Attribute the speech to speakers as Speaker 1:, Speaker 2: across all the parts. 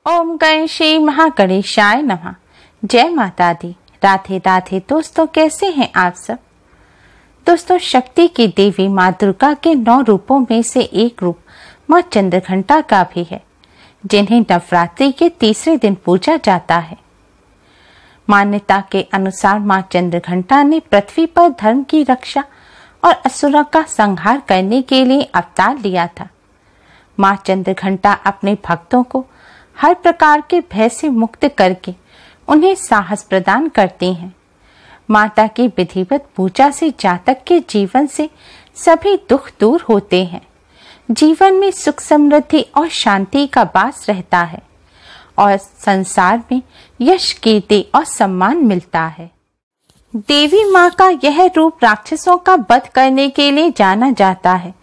Speaker 1: ओम गणेश महागणेशाय नमः। जय माता दी। राधे राधे दोस्तों, कैसे हैं आप सब। दोस्तों, शक्ति की देवी माँ दुर्गा के 9 रूपों में से एक रूप माँ चंद्रघंटा का भी है, जिन्हें नवरात्रि के तीसरे दिन पूजा जाता है। मान्यता के अनुसार माँ चंद्रघंटा ने पृथ्वी पर धर्म की रक्षा और असुरों का संहार करने के लिए अवतार लिया था। माँ चंद्रघंटा अपने भक्तों को हर प्रकार के भय से मुक्त करके उन्हें साहस प्रदान करती हैं। माता की विधिवत पूजा से जातक के जीवन से सभी दुख दूर होते हैं। जीवन में सुख समृद्धि और शांति का वास रहता है और संसार में यश, कीर्ति और सम्मान मिलता है। देवी माँ का यह रूप राक्षसों का वध करने के लिए जाना जाता है।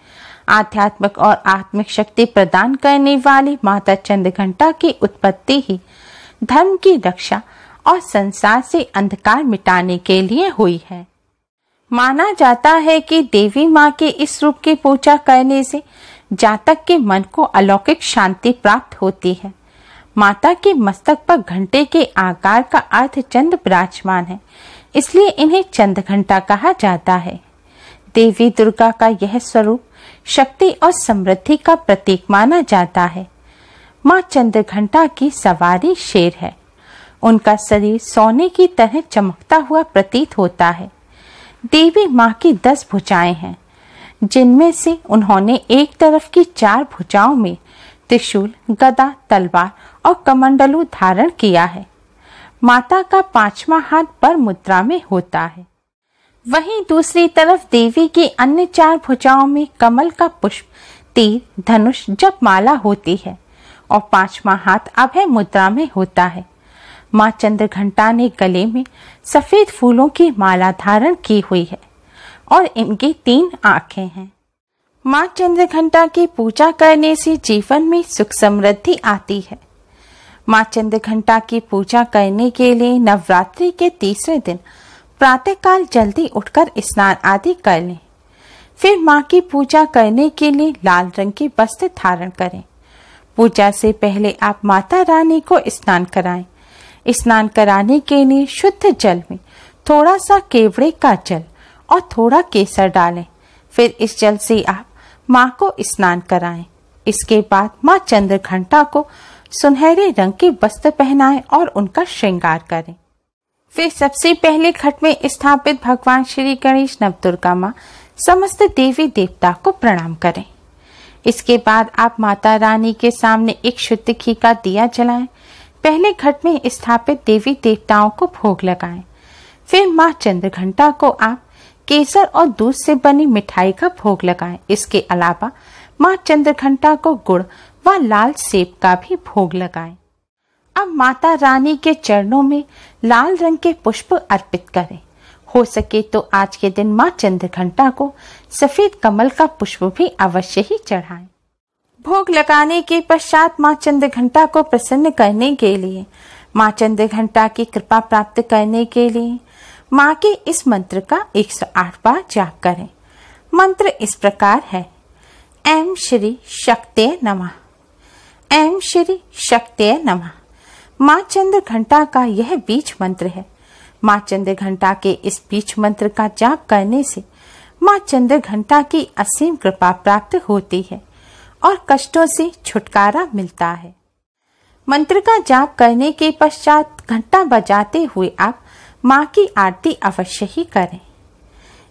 Speaker 1: आध्यात्मिक और आत्मिक शक्ति प्रदान करने वाली माता चंद्रघंटा की उत्पत्ति ही धर्म की रक्षा और संसार से अंधकार मिटाने के लिए हुई है। माना जाता है कि देवी माँ के इस रूप की पूजा करने से जातक के मन को अलौकिक शांति प्राप्त होती है। माता के मस्तक पर घंटे के आकार का अर्धचंद्र विराजमान है, इसलिए इन्हें चंद्रघंटा कहा जाता है। देवी दुर्गा का यह स्वरूप शक्ति और समृद्धि का प्रतीक माना जाता है। माँ चंद्रघंटा की सवारी शेर है। उनका शरीर सोने की तरह चमकता हुआ प्रतीत होता है। देवी माँ की 10 भुजाएं हैं, जिनमें से उन्होंने एक तरफ की 4 भुजाओं में त्रिशूल, गदा, तलवार और कमंडलू धारण किया है। माता का 5वां हाथ बर मुद्रा में होता है। वहीं दूसरी तरफ देवी की अन्य 4 भुजाओं में कमल का पुष्प, तीर, धनुष, जपमाला होती है और 5वां हाथ अभय मुद्रा में होता है। माँ चंद्रघंटा ने गले में सफेद फूलों की माला धारण की हुई है और इनकी 3 आंखें हैं। माँ चंद्रघंटा की पूजा करने से जीवन में सुख समृद्धि आती है। माँ चंद्रघंटा की पूजा करने के लिए नवरात्रि के तीसरे दिन प्रातःकाल जल्दी उठकर स्नान आदि कर लें। फिर माँ की पूजा करने के लिए लाल रंग के वस्त्र धारण करें। पूजा से पहले आप माता रानी को स्नान कराएं। स्नान कराने के लिए शुद्ध जल में थोड़ा सा केवड़े का जल और थोड़ा केसर डालें। फिर इस जल से आप माँ को स्नान कराएं। इसके बाद माँ चंद्रघंटा को सुनहरे रंग के वस्त्र पहनाएं और उनका श्रृंगार करें। फिर सबसे पहले घट में स्थापित भगवान श्री गणेश, नवदुर्गा माँ, समस्त देवी देवता को प्रणाम करें। इसके बाद आप माता रानी के सामने एक शुद्ध घी का दिया जलाएं। पहले घट में स्थापित देवी देवताओं को भोग लगाएं। फिर माँ चंद्रघंटा को आप केसर और दूध से बनी मिठाई का भोग लगाएं। इसके अलावा माँ चंद्रघंटा को गुड़ व लाल सेब का भी भोग लगाएं। अब माता रानी के चरणों में लाल रंग के पुष्प अर्पित करें। हो सके तो आज के दिन माँ चंद्रघंटा को सफेद कमल का पुष्प भी अवश्य ही चढ़ाएं। भोग लगाने के पश्चात माँ चंद्रघंटा को प्रसन्न करने के लिए, माँ चंद्रघंटा की कृपा प्राप्त करने के लिए माँ के इस मंत्र का 108 बार जाप करें। मंत्र इस प्रकार है: ऐं श्री शक्तये नमः। ऐं श्री शक्तये नमः। माँ चंद्रघंटा का यह बीज मंत्र है। माँ चंद्रघंटा के इस बीज मंत्र का जाप करने से माँ चंद्रघंटा की असीम कृपा प्राप्त होती है और कष्टों से छुटकारा मिलता है। मंत्र का जाप करने के पश्चात घंटा बजाते हुए आप माँ की आरती अवश्य ही करें।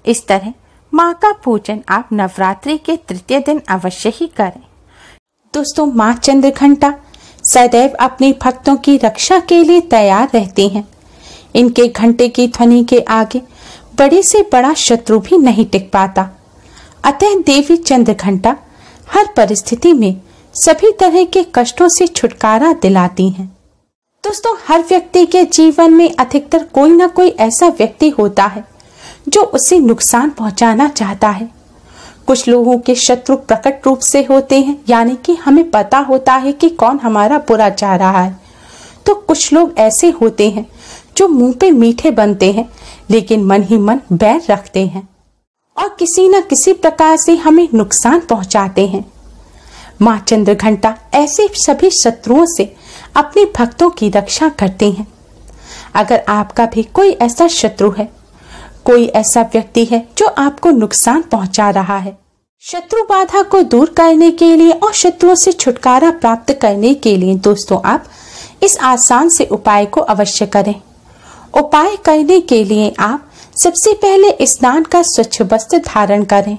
Speaker 1: इस तरह माँ का पूजन आप नवरात्रि के तृतीय दिन अवश्य ही करें। दोस्तों, माँ चंद्रघंटा सदैव अपने भक्तों की रक्षा के लिए तैयार रहती हैं। इनके घंटे की ध्वनि के आगे बड़े से बड़ा शत्रु भी नहीं टिक पाता। अतः देवी चंद्रघंटा हर परिस्थिति में सभी तरह के कष्टों से छुटकारा दिलाती हैं। दोस्तों, हर व्यक्ति के जीवन में अधिकतर कोई ना कोई ऐसा व्यक्ति होता है जो उसे नुकसान पहुंचाना चाहता है। कुछ लोगों के शत्रु प्रकट रूप से होते हैं, यानी कि हमें पता होता है कि कौन हमारा बुरा चाह रहा है। तो कुछ लोग ऐसे होते हैं जो मुंह पे मीठे बनते हैं लेकिन मन ही मन बैर रखते हैं और किसी न किसी प्रकार से हमें नुकसान पहुंचाते हैं। माँ चंद्रघंटा ऐसे सभी शत्रुओं से अपने भक्तों की रक्षा करती हैं। अगर आपका भी कोई ऐसा शत्रु है, कोई ऐसा व्यक्ति है जो आपको नुकसान पहुंचा रहा है, शत्रु बाधा को दूर करने के लिए और शत्रुओं से छुटकारा प्राप्त करने के लिए दोस्तों आप इस आसान से उपाय को अवश्य करें। उपाय करने के लिए आप सबसे पहले स्नान का स्वच्छ वस्त्र धारण करें।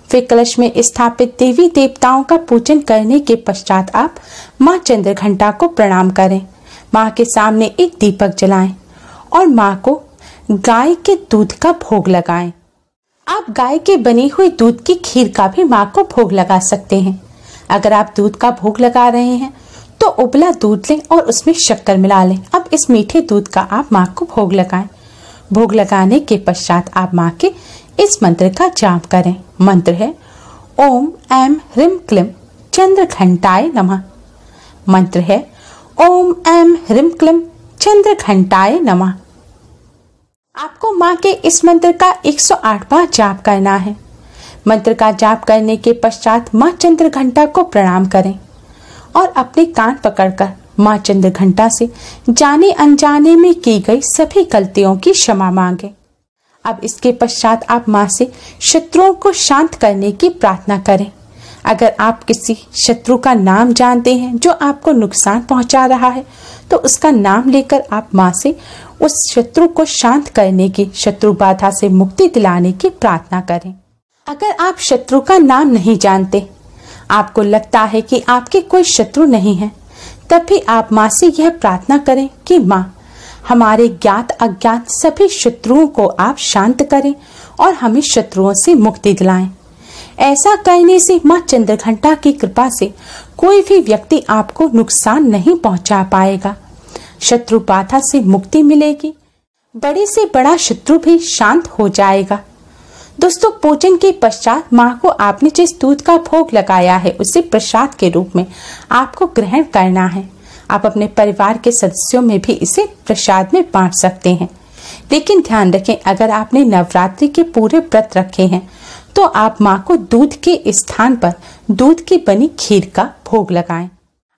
Speaker 1: फिर कलश में स्थापित देवी देवताओं का पूजन करने के पश्चात आप माँ चंद्रघंटा को प्रणाम करें। माँ के सामने एक दीपक जलाएं और माँ को गाय के दूध का भोग लगाएं। आप गाय के बनी हुई दूध की खीर का भी माँ को भोग लगा सकते हैं। अगर आप दूध का भोग लगा रहे हैं तो उबला दूध लें और उसमें शक्कर मिला लें। अब इस मीठे दूध का आप माँ को भोग लगाएं। भोग लगाने के पश्चात आप माँ के इस मंत्र का जाप करें। मंत्र है ओम ऐं ह्रीं क्लीं चंद्रघंटाय नमः। मंत्र है ओम ऐं ह्रीं क्लीं चंद्रघंटाय नमः। आपको माँ के इस मंत्र का 108 बार जाप करना है। मंत्र का जाप करने के पश्चात माँ चंद्रघंटा को प्रणाम करें और अपने कान पकड़कर माँ चंद्रघंटा से जाने अनजाने में की गई सभी गलतियों की क्षमा मांगे। अब इसके पश्चात आप माँ से शत्रुओं को शांत करने की प्रार्थना करें। अगर आप किसी शत्रु का नाम जानते हैं जो आपको नुकसान पहुंचा रहा है तो उसका नाम लेकर आप माँ से उस शत्रु को शांत करने की, शत्रु बाधा से मुक्ति दिलाने की प्रार्थना करें। अगर आप शत्रु का नाम नहीं जानते, आपको लगता है कि आपके कोई शत्रु नहीं है, तब भी आप माँ से यह प्रार्थना करें कि माँ हमारे ज्ञात अज्ञात सभी शत्रुओं को आप शांत करें और हमें शत्रुओं से मुक्ति दिलाएं। ऐसा करने से माँ चंद्रघंटा की कृपा से कोई भी व्यक्ति आपको नुकसान नहीं पहुंचा पाएगा। शत्रु बाधा से मुक्ति मिलेगी, बड़े से बड़ा शत्रु भी शांत हो जाएगा। दोस्तों, पूजन के पश्चात माँ को आपने जिस दूध का भोग लगाया है उसे प्रसाद के रूप में आपको ग्रहण करना है। आप अपने परिवार के सदस्यों में भी इसे प्रसाद में बांट सकते हैं। लेकिन ध्यान रखें, अगर आपने नवरात्रि के पूरे व्रत रखे हैं तो आप माँ को दूध के स्थान पर दूध की बनी खीर का भोग लगाएं।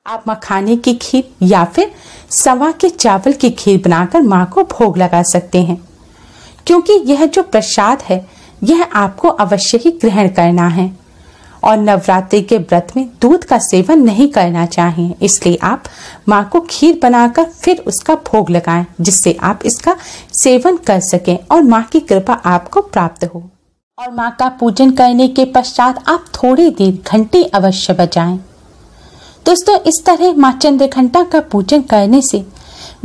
Speaker 1: आप मखाने की खीर या फिर सवा के चावल की खीर बनाकर माँ को भोग लगा सकते हैं, क्योंकि यह जो प्रसाद है यह आपको अवश्य ही ग्रहण करना है। और नवरात्रि के व्रत में दूध का सेवन नहीं करना चाहिए, इसलिए आप माँ को खीर बनाकर फिर उसका भोग लगाएं, जिससे आप इसका सेवन कर सकें और माँ की कृपा आपको प्राप्त हो। और माँ का पूजन करने के पश्चात आप थोड़ी देर घंटी अवश्य बजाएं। दोस्तों, इस तरह माँ चंद्रघंटा का पूजन करने से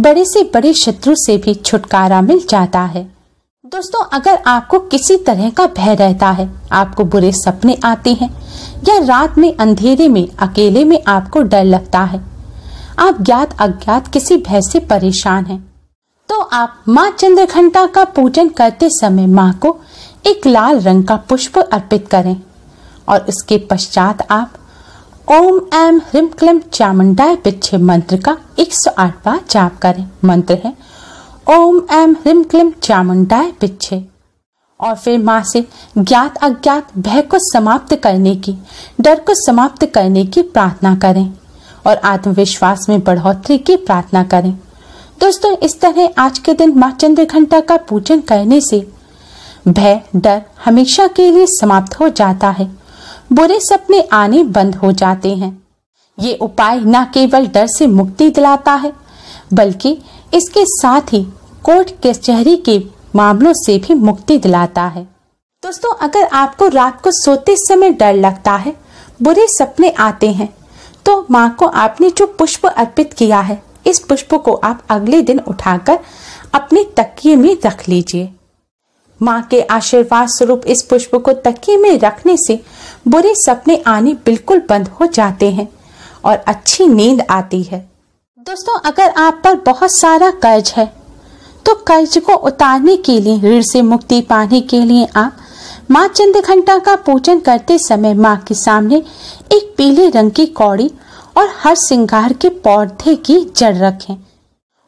Speaker 1: बड़े से बड़े शत्रु से भी छुटकारा मिल जाता है। दोस्तों, अगर आपको किसी तरह का भय रहता है, आपको बुरे सपने आते हैं या रात में अंधेरे में अकेले में आपको डर लगता है, आप ज्ञात अज्ञात किसी भय से परेशान हैं, तो आप माँ चंद्रघंटा का पूजन करते समय माँ को एक लाल रंग का पुष्प अर्पित करें और उसके पश्चात आप ओम ऐं ह्रीं क्लीं चामुंडाय पिच्छे मंत्र का 108 बार जाप करें। मंत्र है ओम ऐं ह्रीं क्लीं चामुंडाय पिच्छे। और फिर माँ से ज्ञात अज्ञात भय को समाप्त करने की, डर को समाप्त करने की प्रार्थना करें और आत्मविश्वास में बढ़ोतरी की प्रार्थना करें। दोस्तों, इस तरह आज के दिन माँ चंद्रघंटा का पूजन करने से भय, डर हमेशा के लिए समाप्त हो जाता है। बुरे सपने आने बंद हो जाते हैं। ये उपाय न केवल डर से मुक्ति दिलाता है, बल्कि इसके साथ ही कोर्ट कचहरी के मामलों से भी मुक्ति दिलाता है। दोस्तों, अगर आपको रात को सोते समय डर लगता है, बुरे सपने आते हैं, तो माँ को आपने जो पुष्प अर्पित किया है, इस पुष्प को आप अगले दिन उठाकर अपने तकिए में रख लीजिए। माँ के आशीर्वाद स्वरूप इस पुष्प को तकिए में रखने से बुरे सपने आने बिल्कुल बंद हो जाते हैं और अच्छी नींद आती है। दोस्तों, अगर आप पर बहुत सारा कर्ज है तो कर्ज को उतारने के लिए, ऋण से मुक्ति पाने के लिए आप माँ चंद्रघंटा का पूजन करते समय माँ के सामने एक पीले रंग की कौड़ी और हर श्रृंगार के पौधे की जड़ रखें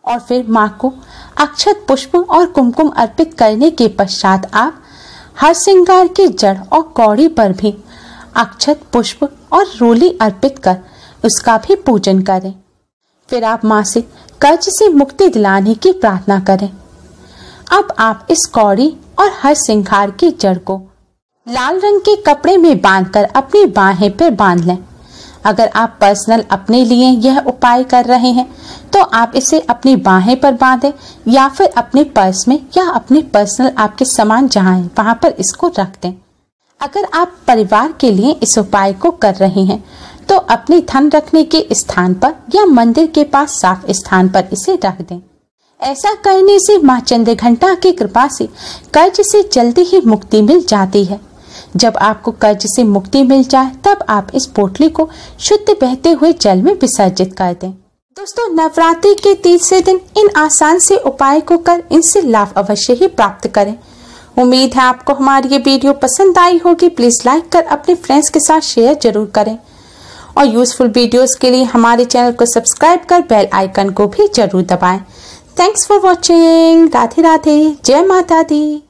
Speaker 1: और फिर माँ को अक्षत, पुष्प और कुमकुम अर्पित करने के पश्चात आप हर श्रृंगार की जड़ और कौड़ी पर भी अक्षत, पुष्प और रोली अर्पित कर उसका भी पूजन करें। फिर आप माँ से कर्ज से मुक्ति दिलाने की प्रार्थना करें। अब आप इस कौड़ी और हर सिंगार की जड़ को लाल रंग के कपड़े में बांधकर अपनी बाहें पर बांध लें। अगर आप पर्सनल अपने लिए यह उपाय कर रहे हैं तो आप इसे अपनी बाहें पर बांधें या फिर अपने पर्स में या अपने पर्सनल आपके सामान जहाँ है वहां पर इसको रख दें। अगर आप परिवार के लिए इस उपाय को कर रहे हैं तो अपने धन रखने के स्थान पर या मंदिर के पास साफ स्थान पर इसे रख दें। ऐसा करने से माँ चंद्रघंटा की कृपा से कर्ज से जल्दी ही मुक्ति मिल जाती है। जब आपको कर्ज से मुक्ति मिल जाए तब आप इस पोटली को शुद्ध बहते हुए जल में विसर्जित कर दें। दोस्तों, नवरात्रि के तीसरे दिन इन आसान से उपाय को कर इनसे लाभ अवश्य ही प्राप्त करें। उम्मीद है आपको हमारी ये वीडियो पसंद आई होगी। प्लीज लाइक कर अपने फ्रेंड्स के साथ शेयर जरूर करें और यूजफुल वीडियोस के लिए हमारे चैनल को सब्सक्राइब कर बेल आइकन को भी जरूर दबाएं। Thanks for watching. Radhe Radhe. जय माता दी।